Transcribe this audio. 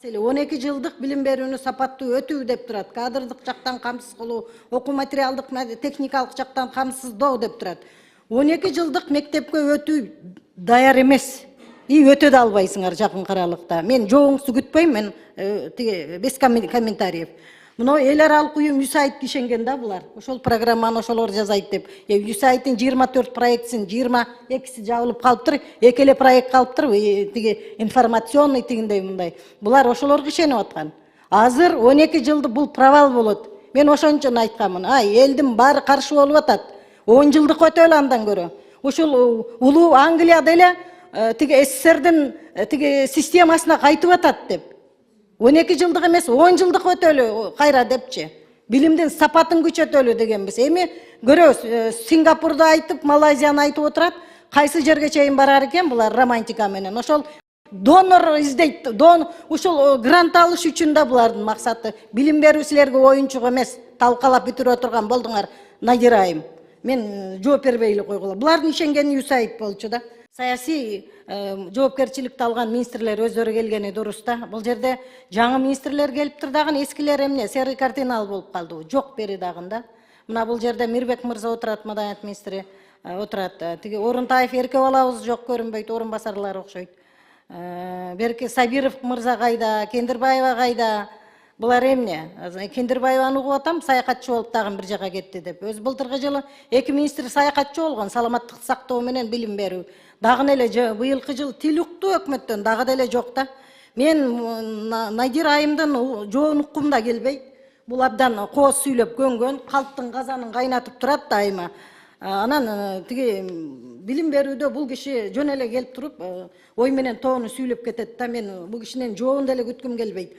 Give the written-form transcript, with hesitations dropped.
12 жылдык билим берүүнү сапаттуу өтүү деп турат. Кадрдык жактан камсыз кылуу, окуу материалдык, техникалык жактан камсыздоо деп турат. 12 жылдык мектепке өтүү даяр эмес. Өтө да албайсыңар жакынкы аралыкта. Мен жооңузду күтпөйм, мен без комментариев. Мына эл аралык уюм USAID ишенген да булар. Ошол программаны ошолор жасайт деп. USAID'ин 24 проектсин 22си жабылып калыптыр. Эки эле проект калыптыр. Тиги информационный тигиндей мындай. Булар ошолорго ишенип аткан. Азыр 12 жылды бул провал болот. Мен ошончон айтканмын. Элдин баары каршы болуп атат. 10 жылдык өтөлү андан көрө. Ушул улуу Англияда эле тиги СССРдин тиги системасына кайтып атат деп. 12 жылдык эмес, 10 жылдык өтөлү кайра депчи. Билимдин сапатын күчөтөлү дегенбиз. Эми көрөбүз, Сингапурду айтып, Малайзияны айтып отурат. Кайсы жерге чейин барар экен булар романтика менен. Ошол донор издейт, ушул грант алыш үчүн да булардын максаты. Билим берүү силерге оюнчук эмес, талкалап бүтүрө турган болдуңар, Надир айым. Мен жооп бербей эле койгула. Булардын ишенгени USAID болчу да. Саясий жоопкерчиликти алган министрлер өздөрү келгени дурус да. Бул жерде жаңы министрлер келиптир дагы, эскилер эмне серый кардинал болуп калды. Жок бери дагында. Мына бул жерде Мирбек мырза отурат, маданият министри отурат. Тиги Орунтаев эрке балабыз жок көрүнбөйт, орун басарлары окшойт. Берки Сабиров мырза кайда, Кендирбаева кайда? Булар эмне? Кендирбаеваны угуп атам, саякатчы болуп дагы бир жака кетти деп. Өз былтыркы жылы эки министр саякатчы болгон, саламаттыкты сактоо менен билим берүү. Дагы эле быйылкы жыл тил укту өкмөттөн, дагы деле жок да. Мен Надир айымдын жоон уккум да келбейт. Бул абдан кооз сүйлөп көнгөн, калптын казанын кайнатып турат дайыма. Анан тиги билим берүүдө бул киши жөн эле келип туруп, ой менен тоону сүйлөп кетет да. Мен бул кишинен жоон деле күткүм келбейт.